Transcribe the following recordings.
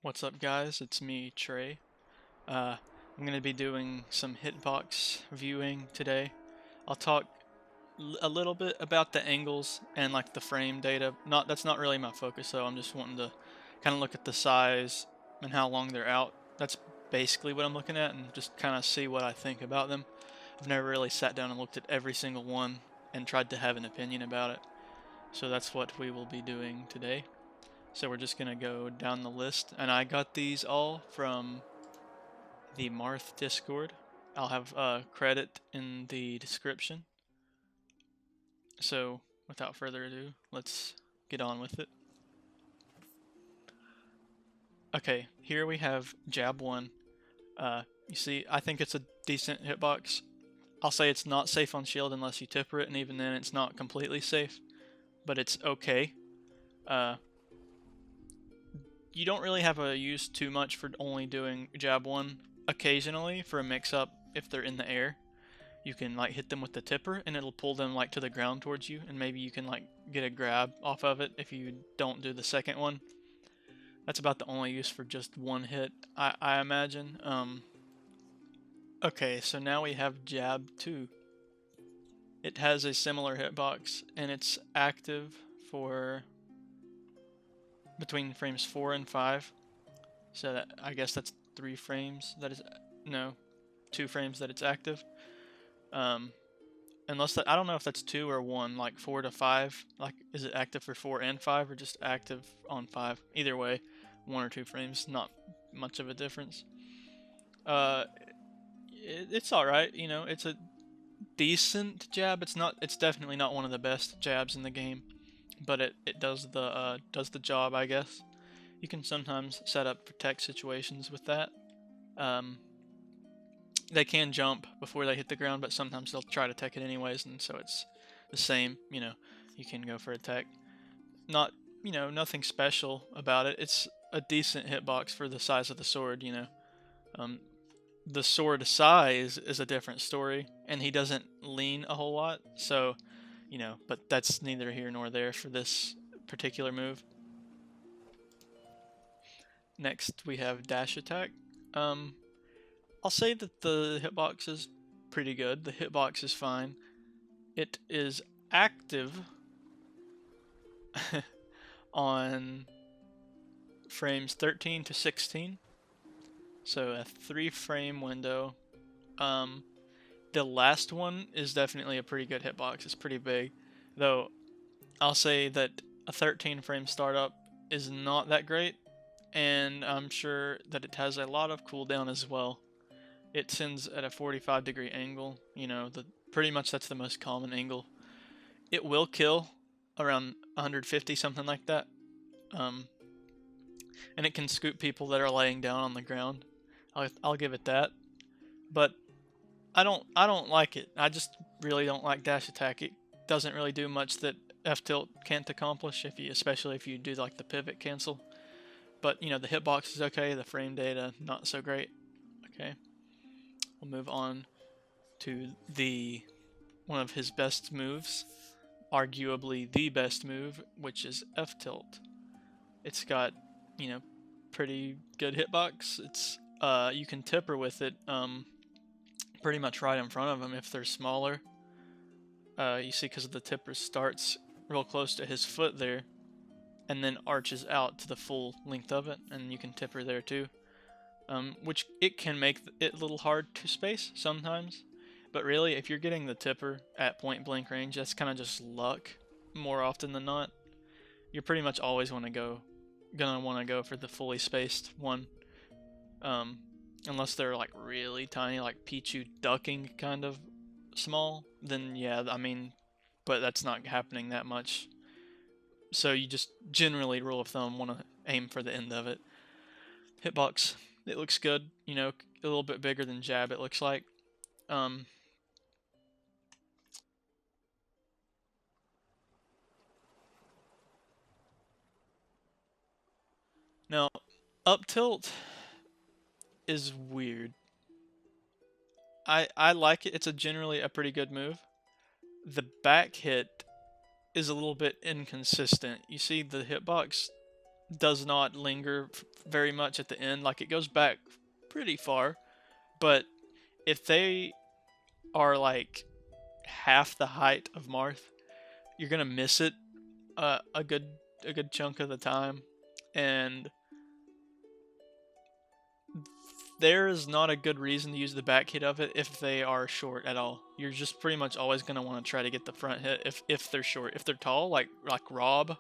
What's up, guys? It's me, Trey. I'm going to be doing some hitbox viewing today. I'll talk a little bit about the angles and like the frame data. That's not really my focus, though. I'm just wanting to kind of look at the size and how long they're out. That's basically what I'm looking at, and just kind of see what I think about them. I've never really sat down and looked at every single one and tried to have an opinion about it. So that's what we will be doing today. So we're just gonna go down the list, and I got these all from the Marth Discord. I'll have credit in the description. So without further ado, let's get on with it. Okay, here we have Jab 1. You see, I think it's a decent hitbox. I'll say it's not safe on shield unless you tipper it, and even then it's not completely safe, but it's okay. You don't really have a use too much for only doing Jab 1. Occasionally, for a mix-up, if they're in the air, you can like hit them with the tipper and it'll pull them like to the ground towards you, and maybe you can like get a grab off of it if you don't do the second one. That's about the only use for just one hit, I imagine. Okay, so now we have Jab 2. It has a similar hitbox, and it's active for between frames 4 and 5. So that, I guess that's 3 frames that is, no, 2 frames that it's active. Unless that, I don't know if that's 2 or 1, like 4 to 5. Like, is it active for 4 and 5, or just active on 5? Either way, 1 or 2 frames, not much of a difference. It's alright, you know, it's a decent jab. It's definitely not one of the best jabs in the game, but it does the job, I guess. You can sometimes set up protect situations with that. They can jump before they hit the ground, but sometimes they'll try to tech it anyways, and so it's the same. You know, you can go for a tech. Not, you know, nothing special about it. It's a decent hitbox for the size of the sword. You know, the sword size is a different story, and he doesn't lean a whole lot. So, you know, but that's neither here nor there for this particular move. Next, we have dash attack. I'll say that the hitbox is pretty good. The hitbox is fine. It is active on frames 13 to 16. So a 3-frame window. The last one is definitely a pretty good hitbox. It's pretty big. Though, I'll say that a 13-frame startup is not that great, and I'm sure that it has a lot of cooldown as well. It sends at a 45-degree angle. You know, pretty much that's the most common angle. It will kill around 150, something like that. And it can scoop people that are laying down on the ground. I'll give it that. But I don't like it. I just really don't like dash attack. It doesn't really do much that Ftilt can't accomplish, especially if you do like the pivot cancel. But you know, the hitbox is okay. The frame data not so great. Okay. We'll move on to one of his best moves, arguably the best move, which is Ftilt. It's got, you know, pretty good hitbox. It's you can tipper with it pretty much right in front of him if they're smaller. You see, because the tipper starts real close to his foot there, and then arches out to the full length of it, and you can tipper there too. Which it can make it a little hard to space sometimes, but really, if you're getting the tipper at point blank range, that's kind of just luck more often than not. You're pretty much always gonna want to go for the fully spaced one, unless they're like really tiny, like Pichu ducking kind of small. Then yeah, I mean, but that's not happening that much. So you just generally, rule of thumb, want to aim for the end of it. Hitbox. It looks good, you know, a little bit bigger than Jab, it looks like. Now, Uptilt is weird. I like it. It's generally a pretty good move. The back hit is a little bit inconsistent. You see, the hitbox does not linger very much at the end. Like, it goes back pretty far, but if they are like half the height of Marth, you're gonna miss it a good chunk of the time, and there is not a good reason to use the back hit of it if they are short at all. You're just pretty much always gonna want to try to get the front hit if they're short. If they're tall, like Rob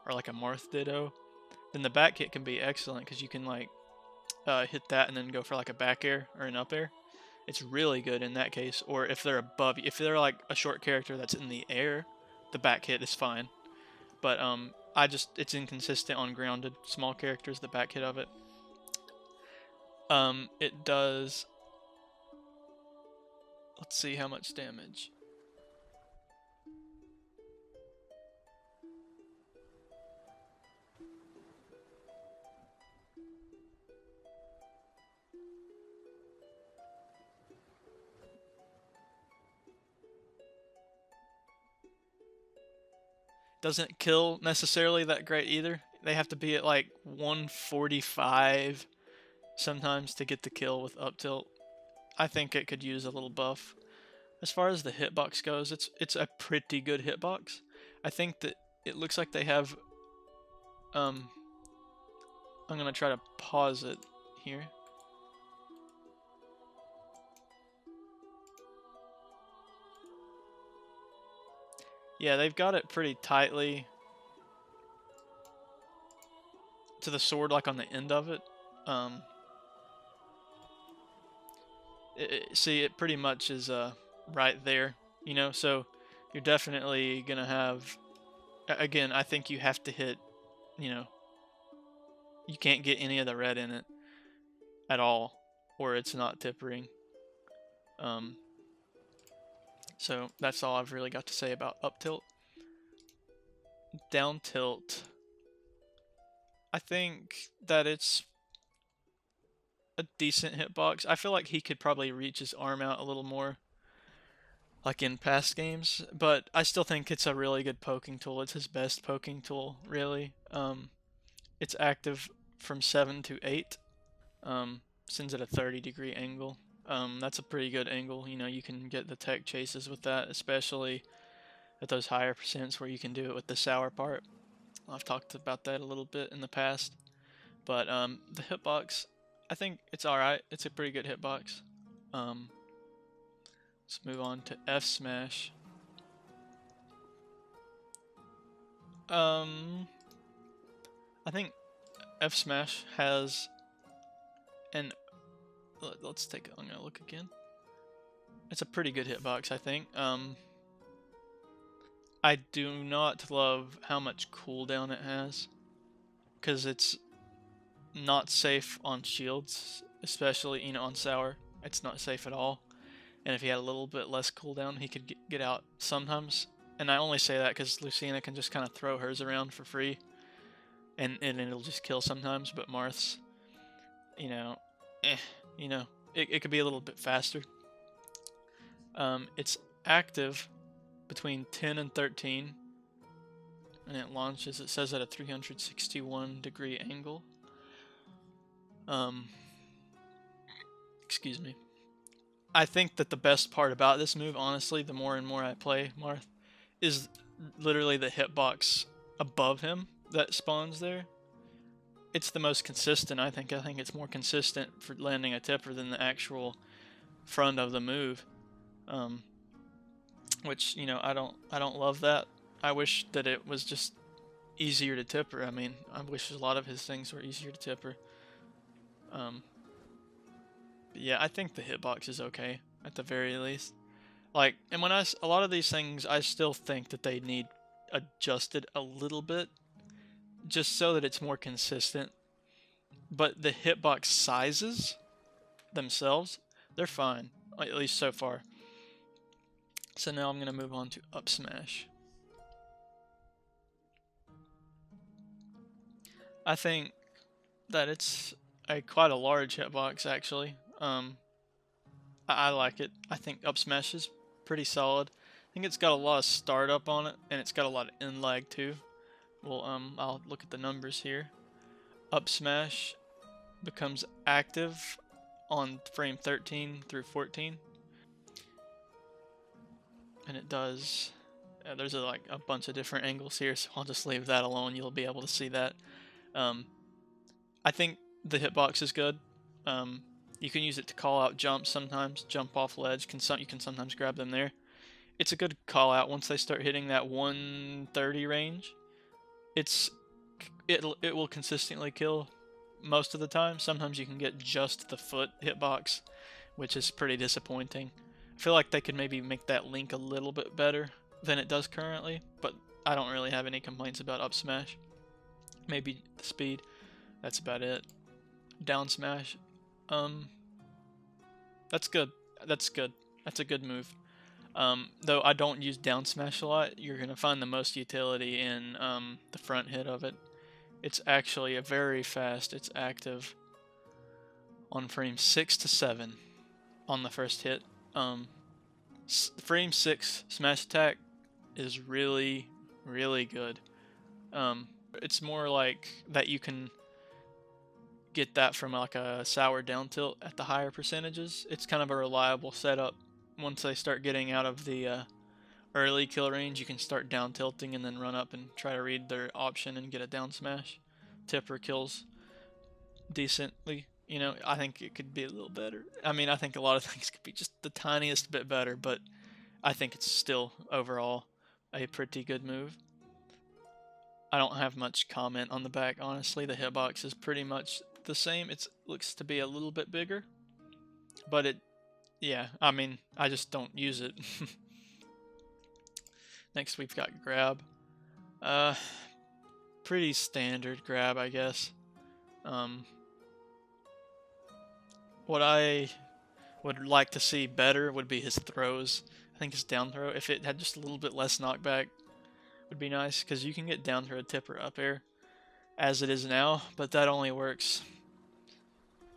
or like a Marth Ditto, then the back hit can be excellent because you can like hit that and then go for like a back air or an up air. It's really good in that case. Or if they're above you, if they're like a short character that's in the air, the back hit is fine. But it's inconsistent on grounded small characters, the back hit of it. It does, let's see how much damage. Doesn't kill necessarily that great either. They have to be at like 145 sometimes to get the kill with Uptilt. I think it could use a little buff. As far as the hitbox goes, it's a pretty good hitbox. I think that it looks like they have I'm gonna try to pause it here. Yeah, they've got it pretty tightly to the sword, like on the end of it. See, it pretty much is right there, you know. So you're definitely gonna have. Again, I think you have to hit, you know, you can't get any of the red in it at all, or it's not tippering. So that's all I've really got to say about Uptilt. Downtilt, I think that it's a decent hitbox. I feel like he could probably reach his arm out a little more, like in past games, but I still think it's a really good poking tool. It's his best poking tool, really. It's active from 7 to 8. Sends at a 30-degree angle. That's a pretty good angle. You know, you can get the tech chases with that, especially at those higher percents where you can do it with the sour part. I've talked about that a little bit in the past. But the hitbox, I think it's alright. It's a pretty good hitbox. Let's move on to F Smash. I think F Smash has an. Let's take. I'm gonna look again. It's a pretty good hitbox, I think. I do not love how much cooldown it has, because it's not safe on shields, especially, you know, on sour. It's not safe at all. And if he had a little bit less cooldown, he could get out sometimes. And I only say that because Lucina can just kind of throw hers around for free, and it'll just kill sometimes. But Marth's, you know, you know, it could be a little bit faster. It's active between 10 and 13, and it launches, it says, at a 361-degree angle. Excuse me. I think that the best part about this move, honestly, the more and more I play Marth, is literally the hitbox above him that spawns there. It's the most consistent, I think. I think it's more consistent for landing a tipper than the actual front of the move. Which, you know, I don't love that. I wish that it was just easier to tipper. I mean, I wish a lot of his things were easier to tipper. But yeah, I think the hitbox is okay at the very least. Like, and when a lot of these things, I still think that they need adjusted a little bit, just so that it's more consistent. But the hitbox sizes themselves, they're fine, at least so far. So now I'm gonna move on to Up Smash. I think that it's quite a large hitbox, actually. I like it. I think Up Smash is pretty solid. I think it's got a lot of startup on it, and it's got a lot of in lag too. Well, I'll look at the numbers here. up smash becomes active on frame 13 through 14. And it does. There's like a bunch of different angles here, so I'll just leave that alone. You'll be able to see that. I think the hitbox is good. You can use it to call out jumps sometimes, jump off ledge. You can sometimes grab them there. It's a good call out once they start hitting that 130 range. It will consistently kill most of the time. Sometimes you can get just the foot hitbox, which is pretty disappointing. I feel like they could maybe make that link a little bit better than it does currently, but I don't really have any complaints about up smash. Maybe the speed. That's about it. Down smash. That's good. That's good. That's a good move. Though I don't use down smash a lot, you're going to find the most utility in the front hit of it. It's actually a very fast. It's active on frame 6 to 7 on the first hit. Frame 6 smash attack is really, really good. It's more like that you can get that from like a sour down tilt at the higher percentages. It's kind of a reliable setup. Once they start getting out of the early kill range, you can start down tilting and then run up and try to read their option and get a down smash. Tipper kills decently. You know, I think it could be a little better. I mean, I think a lot of things could be just the tiniest bit better, but I think it's still overall a pretty good move. I don't have much comment on the back, honestly. The hitbox is pretty much the same. It looks to be a little bit bigger, but yeah, I mean, I just don't use it. Next we've got grab. Pretty standard grab, I guess. What I would like to see better would be his throws. I think his down throw, if it had just a little bit less knockback, would be nice, because you can get down throw tipper up air as it is now, but that only works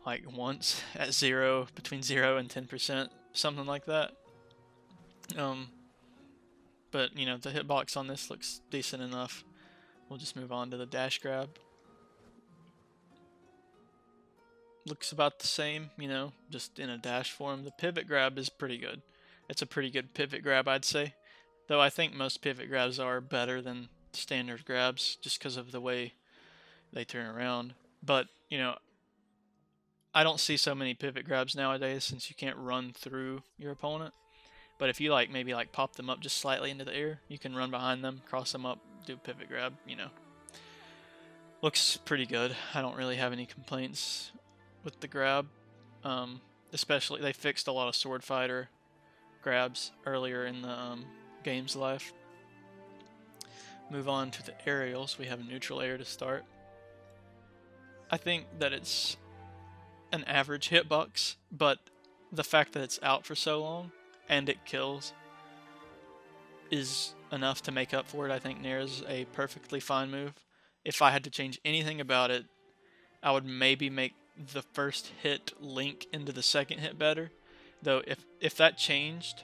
like once at between 0 and 10%, something like that. But you know, the hitbox on this looks decent enough. We'll just move on to the dash grab. Looks about the same, you know, just in a dash form. The pivot grab is pretty good. It's a pretty good pivot grab, I'd say. Though I think most pivot grabs are better than standard grabs just because of the way they turn around. But, you know, I don't see so many pivot grabs nowadays since you can't run through your opponent. But if you maybe pop them up just slightly into the air, you can run behind them, cross them up, do pivot grab, you know. Looks pretty good. I don't really have any complaints with the grab. Especially, they fixed a lot of sword fighter grabs earlier in the game's life. Move on to the aerials. We have neutral air to start. I think that it's an average hitbox, but the fact that it's out for so long and it kills is enough to make up for it. I think Nair is a perfectly fine move. If I had to change anything about it, I would maybe make the first hit link into the second hit better. Though if that changed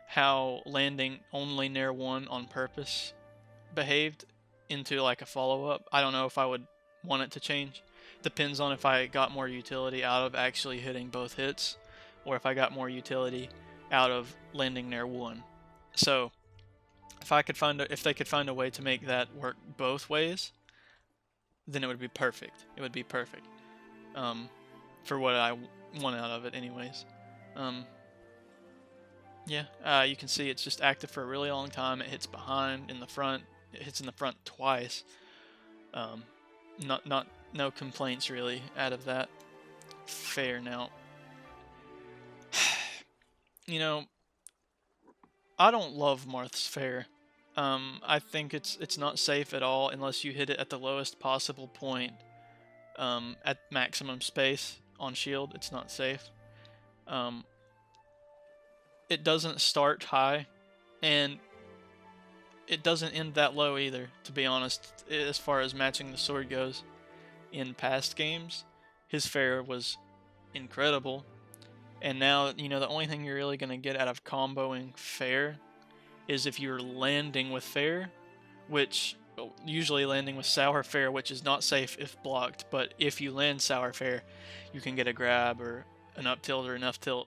how landing only Nair 1 on purpose behaved into like a follow-up, I don't know if I would want it to change. Depends on if I got more utility out of actually hitting both hits, or if I got more utility out of landing Nair 1. So if they could find a way to make that work both ways, then it would be perfect. It would be perfect. For what I want out of it anyways. Yeah, you can see it's just active for a really long time. It hits behind, in the front. It hits in the front twice. No complaints really out of that. Fair now. You know, I don't love Marth's fair. I think it's not safe at all unless you hit it at the lowest possible point. At maximum space on shield, it's not safe. It doesn't start high, and it doesn't end that low either, to be honest, as far as matching the sword goes. In past games, his fair was incredible, and now, you know, the only thing you're really going to get out of comboing fair is if you're landing with fair, which usually landing with Sour Fare, which is not safe if blocked, but if you land Sour Fare, you can get a grab or an Uptilt or an Ftilt.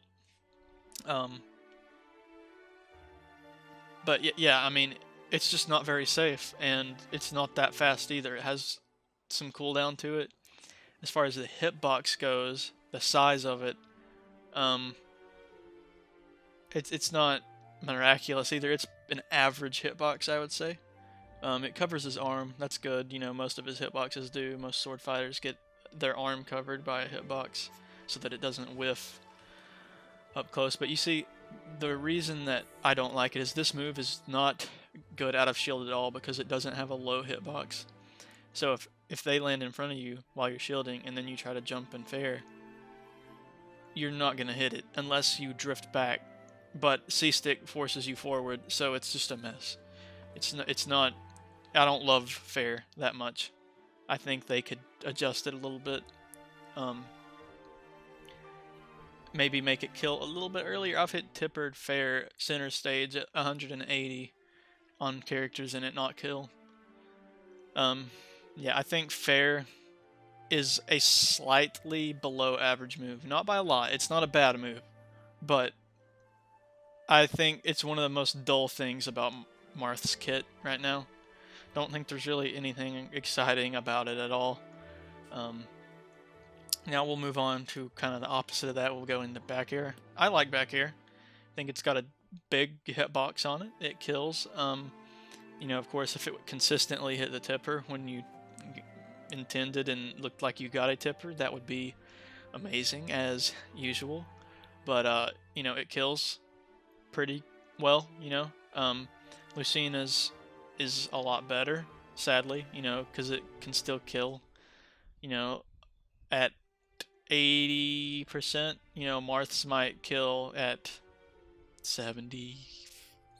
But yeah, I mean, it's just not very safe, and it's not that fast either. It has some cooldown to it. As far as the hitbox goes, the size of it, um, it's not miraculous either. It's an average hitbox, I would say. It covers his arm. That's good. You know, most of his hitboxes do. Most sword fighters get their arm covered by a hitbox so that it doesn't whiff up close. But you see, the reason that I don't like it is this move is not good out of shield at all because it doesn't have a low hitbox. So if they land in front of you while you're shielding and then you try to jump and fair, you're not going to hit it unless you drift back. But C-stick forces you forward, so it's just a mess. It's not I don't love fair that much. I think they could adjust it a little bit. Maybe make it kill a little bit earlier. I've hit Tippered fair center stage at 180 on characters and it not kill. Yeah, I think fair is a slightly below average move. Not by a lot. It's not a bad move. But I think it's one of the most dull things about Marth's kit right now. Don't think there's really anything exciting about it at all. Now we'll move on to kind of the opposite of that. We'll go into back air. I like back air. I think it's got a big hitbox on it. It kills. You know, of course, if it would consistently hit the tipper when you intended and looked like you got a tipper, that would be amazing as usual. But you know, it kills pretty well. You know, Lucina's is a lot better, sadly. You know, because it can still kill. You know, at 80%. You know, Marth's might kill at 70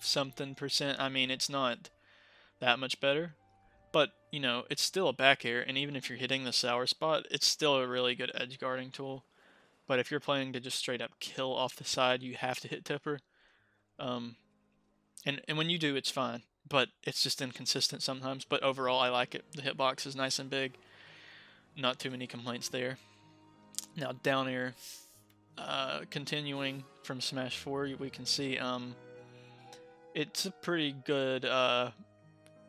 something percent. I mean, it's not that much better, but you know, it's still a back air, and even if you're hitting the sour spot, it's still a really good edge guarding tool. But if you're planning to just straight up kill off the side, you have to hit tipper. And when you do, it's fine, but it's just inconsistent sometimes. But overall, I like it. The hitbox is nice and big. Not too many complaints there. Now down air, continuing from Smash 4, we can see it's a pretty good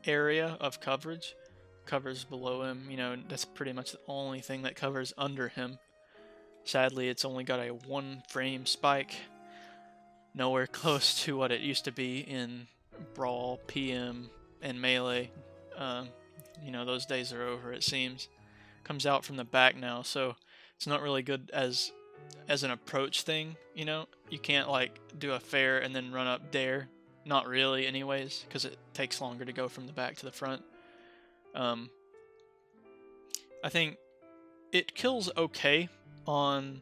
area of coverage. Covers below him, you know, that's pretty much the only thing that covers under him. Sadly, it's only got a 1 frame spike. Nowhere close to what it used to be in Brawl, PM, and Melee. You know, those days are over, it seems. Comes out from the back now, so it's not really good as an approach thing, you know? You can't, like, do a fair and then run up dare. Not really, anyways, because it takes longer to go from the back to the front. I think it kills okay on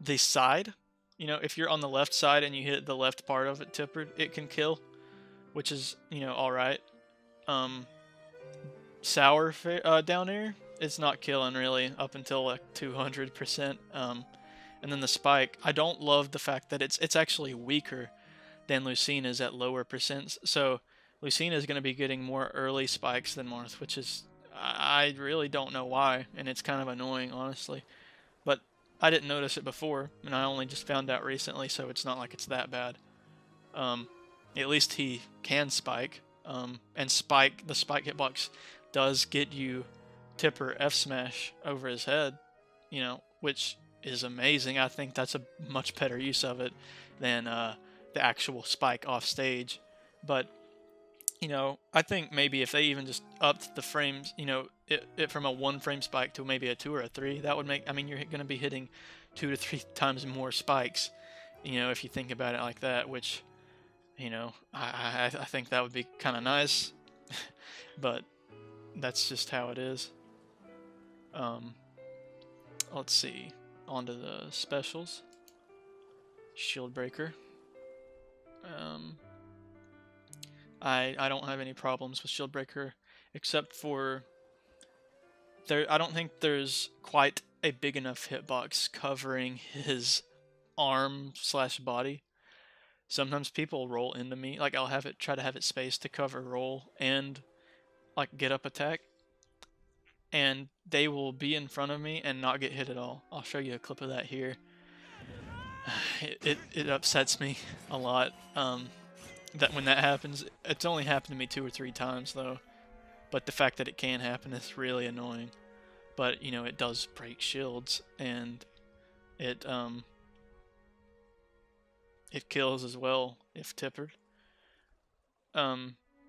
the side. You know, if you're on the left side and you hit the left part of it tippered, it can kill, which is, you know, alright. Sour down air, it's not killing really up until like 200%. And then the spike, I don't love the fact that it's actually weaker than Lucina's at lower percents. So Lucina is going to be getting more early spikes than Marth, which is, I really don't know why, and it's kind of annoying, honestly. But I didn't notice it before, and I only just found out recently, so it's not like it's that bad. At least he can spike, and the spike hitbox does get you tipper F smash over his head, you know, which is amazing. I think that's a much better use of it than the actual spike off stage. But you know, I think maybe if they even just upped the frames, you know, it from a 1 frame spike to maybe a 2 or a 3, that would make, I mean, you're going to be hitting 2 to 3 times more spikes, you know, if you think about it like that, which, you know, I think that would be kind of nice, but that's just how it is. Let's see, on to the specials. Shieldbreaker. I don't have any problems with Shieldbreaker, except for I don't think there's quite a big enough hitbox covering his arm/body. Sometimes people roll into me, like I'll try to have it spaced to cover roll and like get up attack, and they will be in front of me and not get hit at all. I'll show you a clip of that here. It upsets me a lot that when that happens. It's only happened to me 2 or 3 times though, but the fact that it can happen is really annoying. But you know, it does break shields, and it it kills as well if tippered.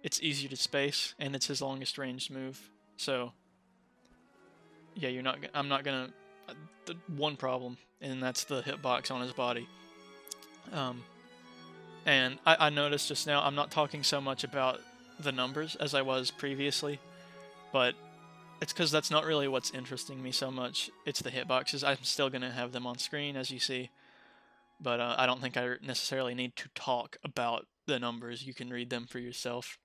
It's easier to space, and it's his longest ranged move. So yeah, you're not. I'm not gonna. The one problem, and that's the hitbox on his body. And I noticed just now, I'm not talking so much about the numbers as I was previously, but it's because that's not really what's interesting me so much. It's the hitboxes. I'm still gonna have them on screen, as you see, but I don't think I necessarily need to talk about the numbers. You can read them for yourself.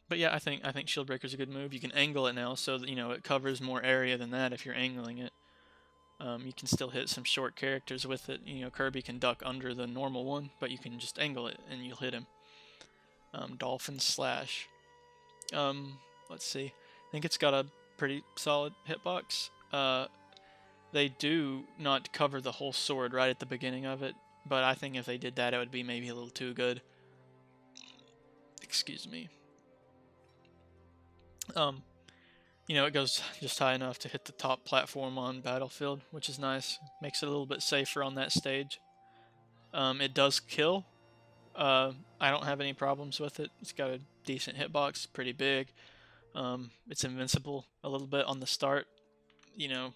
But yeah, I think Shieldbreaker is a good move. You can angle it now, so that, you know, it covers more area than that if you're angling it. You can still hit some short characters with it. You know, Kirby can duck under the normal one, but you can just angle it and you'll hit him. Dolphin Slash. Let's see. I think it's got a pretty solid hitbox. They do not cover the whole sword right at the beginning of it, but I think if they did that, it would be maybe a little too good. Excuse me. You know, it goes just high enough to hit the top platform on Battlefield, which is nice. Makes it a little bit safer on that stage. It does kill. I don't have any problems with it. It's got a decent hitbox, pretty big. It's invincible a little bit on the start. You know,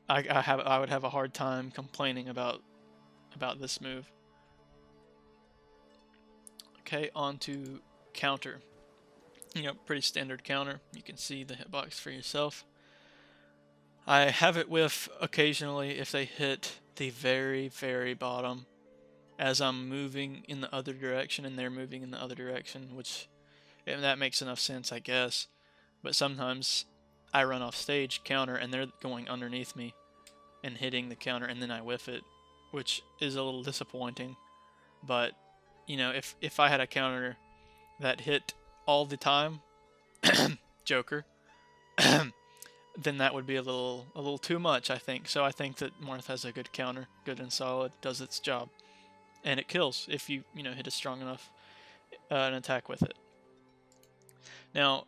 I would have a hard time complaining about this move. Okay, on to counter. You know, pretty standard counter. You can see the hitbox for yourself. I have it whiff occasionally if they hit the very, very bottom as I'm moving in the other direction and they're moving in the other direction, which, and that makes enough sense, I guess. But sometimes I run off stage counter and they're going underneath me and hitting the counter, and then I whiff it, which is a little disappointing. But you know, if I had a counter that hit all the time, Joker, then that would be a little too much, I think. So I think that Marth has a good counter, good and solid, does its job, and it kills if you know, hit a strong enough an attack with it. Now,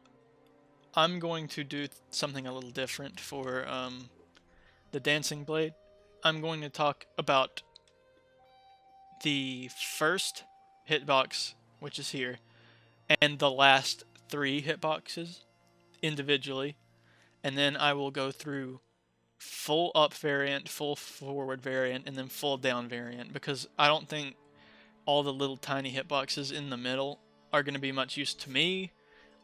I'm going to do something a little different for the Dancing Blade. I'm going to talk about the first hitbox, which is here, and the last 3 hitboxes individually, and then I will go through full up variant, full forward variant, and then full down variant, because I don't think all the little tiny hitboxes in the middle are going to be much use to me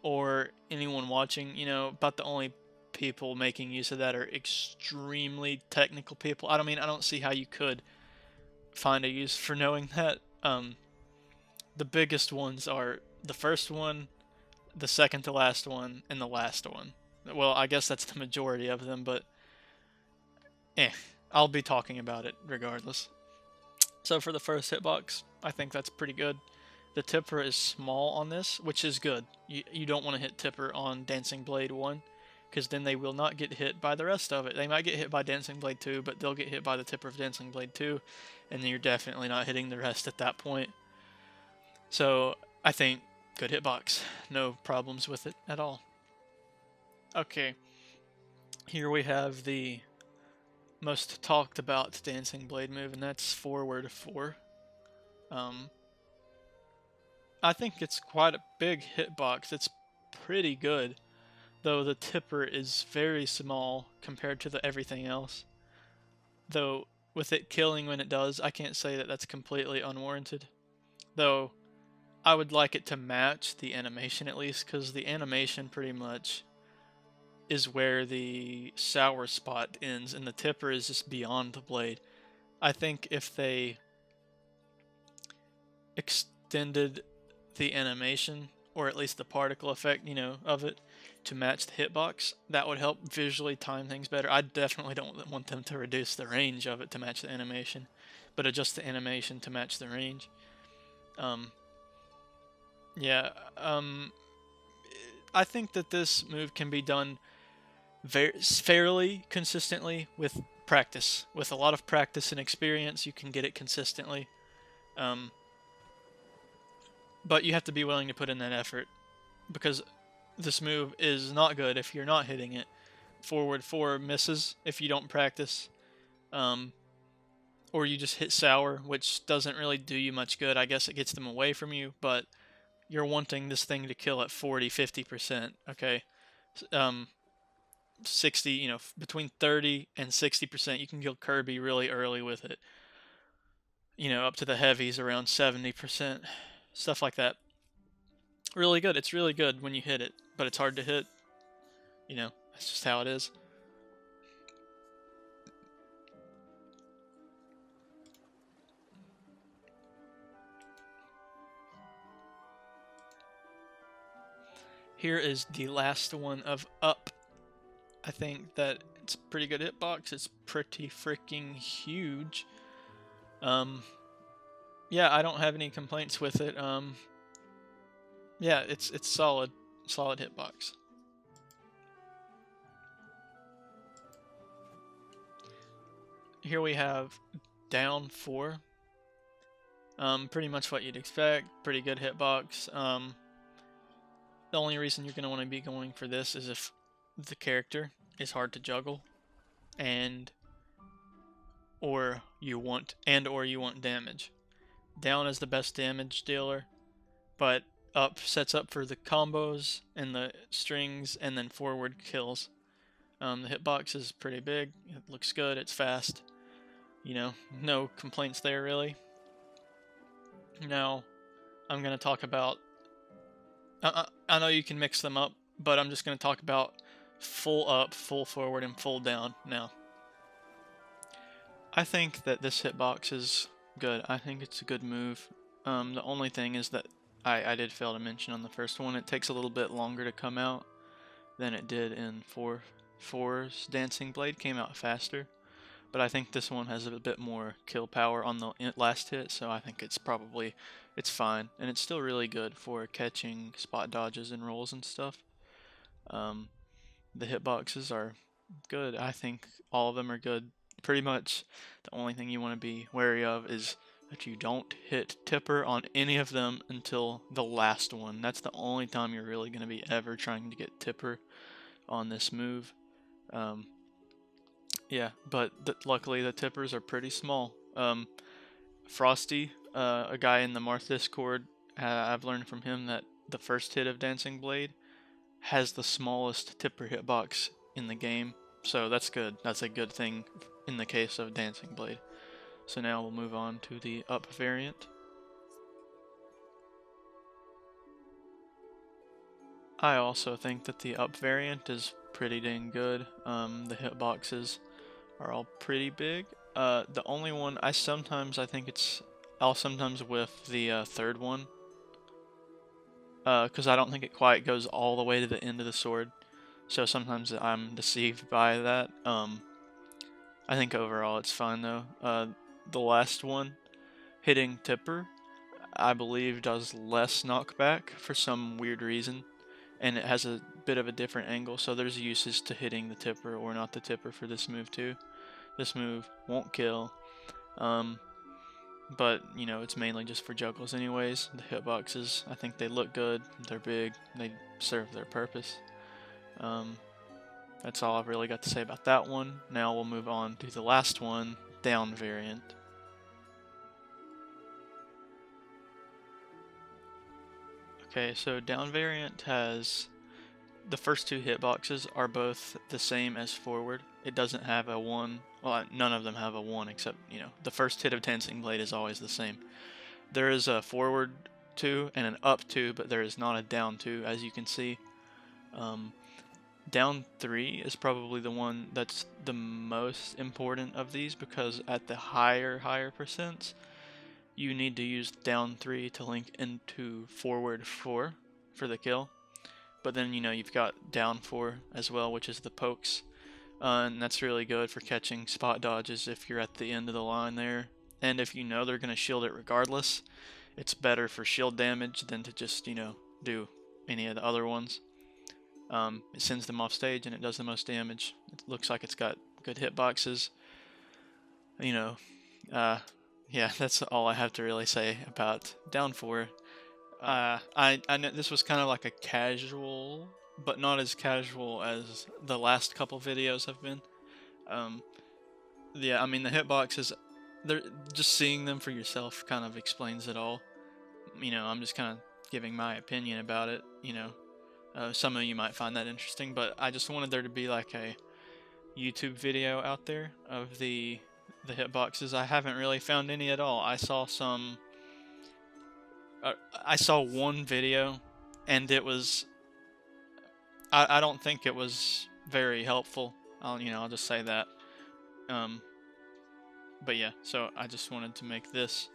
or anyone watching. You know, about the only people making use of that are extremely technical people. I don't see how you could find a use for knowing that. The biggest ones are the first one, the second to last one, and the last one. Well, I guess that's the majority of them, but I'll be talking about it regardless. So for the first hitbox, I think that's pretty good. The tipper is small on this, which is good. You don't want to hit tipper on Dancing Blade 1, because then they will not get hit by the rest of it. They might get hit by Dancing Blade 2, but they'll get hit by the tipper of Dancing Blade 2, and then you're definitely not hitting the rest at that point. So I think good hitbox. No problems with it at all. Okay, here we have the most talked about Dancing Blade move, and that's forward 4. I think it's quite a big hitbox. It's pretty good, though the tipper is very small compared to everything else. Though with it killing when it does, I can't say that that's completely unwarranted. Though I would like it to match the animation at least, because the animation pretty much is where the sour spot ends, and the tipper is just beyond the blade. I think if they extended the animation, or at least the particle effect, you know, of it, to match the hitbox, that would help visually time things better. I definitely don't want them to reduce the range of it to match the animation, but adjust the animation to match the range. Yeah, I think that this move can be done fairly consistently with practice. With a lot of practice and experience, you can get it consistently. Um, but you have to be willing to put in that effort because this move is not good if you're not hitting it. Forward 4 misses if you don't practice. Um, or you just hit sour, which doesn't really do you much good. I guess it gets them away from you, but you're wanting this thing to kill at 40, 50%, okay? Um, 60, between 30 and 60%, you can kill Kirby really early with it. Up to the heavies around 70%, stuff like that. Really good. It's really good when you hit it, but it's hard to hit. That's just how it is. Here is the last one of Up. I think that it's a pretty good hitbox. It's pretty freaking huge. Yeah, I don't have any complaints with it. Yeah, it's solid hitbox. Here we have Down 4. Pretty much what you'd expect. Pretty good hitbox. The only reason you're going to want to be going for this is if the character is hard to juggle, or you want damage. Down is the best damage dealer, but Up sets up for the combos and the strings, and then forward kills. The hitbox is pretty big. It looks good. It's fast. No complaints there really. Now, I'm going to talk about. I know you can mix them up, but I'm just going to talk about full up, full forward, and full down now. I think that this hitbox is good. I think it's a good move. The only thing is that I did fail to mention on the first one, it takes a little bit longer to come out than it did in 4's Dancing Blade. Came out faster, but I think this one has a bit more kill power on the last hit, so I think it's fine, and it's still really good for catching spot dodges and rolls and stuff. The hitboxes are good. I think all of them are good. Pretty much the only thing you want to be wary of is that you don't hit tipper on any of them until the last one. That's the only time you're really going to be ever trying to get tipper on this move. Yeah, but luckily the tippers are pretty small. Frosty, a guy in the Marth Discord, I've learned from him that the first hit of Dancing Blade has the smallest tipper hitbox in the game, so that's good. That's a good thing in the case of Dancing Blade. So now we'll move on to the Up variant. I also think that the Up variant is pretty dang good. The hitboxes are all pretty big. The only one I'll sometimes whiff the third one, because I don't think it quite goes all the way to the end of the sword. So sometimes I'm deceived by that. I think overall it's fine though. The last one, hitting tipper, I believe does less knockback for some weird reason, and it has a bit of a different angle, so there's uses to hitting the tipper or not the tipper for this move too. This move won't kill, but it's mainly just for juggles anyways. The hitboxes, I think they look good, they're big, they serve their purpose. That's all I've really got to say about that one. Now we'll move on to the last one, Down variant. Okay, so Down variant has the first two hitboxes are both the same as forward. It doesn't have a 1. Well, none of them have a 1 except, the first hit of Dancing Blade is always the same. There is a forward 2 and an up 2, but there is not a down 2, as you can see. Down 3 is probably the one that's the most important of these, because at the higher percents, you need to use down 3 to link into forward 4 for the kill. But then, you've got down 4 as well, which is the pokes. And that's really good for catching spot dodges if you're at the end of the line there. And if they're going to shield it regardless, it's better for shield damage than to just, you know, do any of the other ones. It sends them off stage and it does the most damage. It looks like it's got good hitboxes. You know, yeah, that's all I have to really say about Down 4. I know this was kind of like a casual, but not as casual as the last couple videos have been. Yeah, I mean the hitboxes, they're just seeing them for yourself kind of explains it all. You know, I'm just kind of giving my opinion about it. You know, some of you might find that interesting, but I just wanted there to be like a YouTube video out there of the hitboxes. I haven't really found any at all. I saw some. I saw one video, and it was. I don't think it was very helpful. I'll just say that. But yeah, so I just wanted to make this.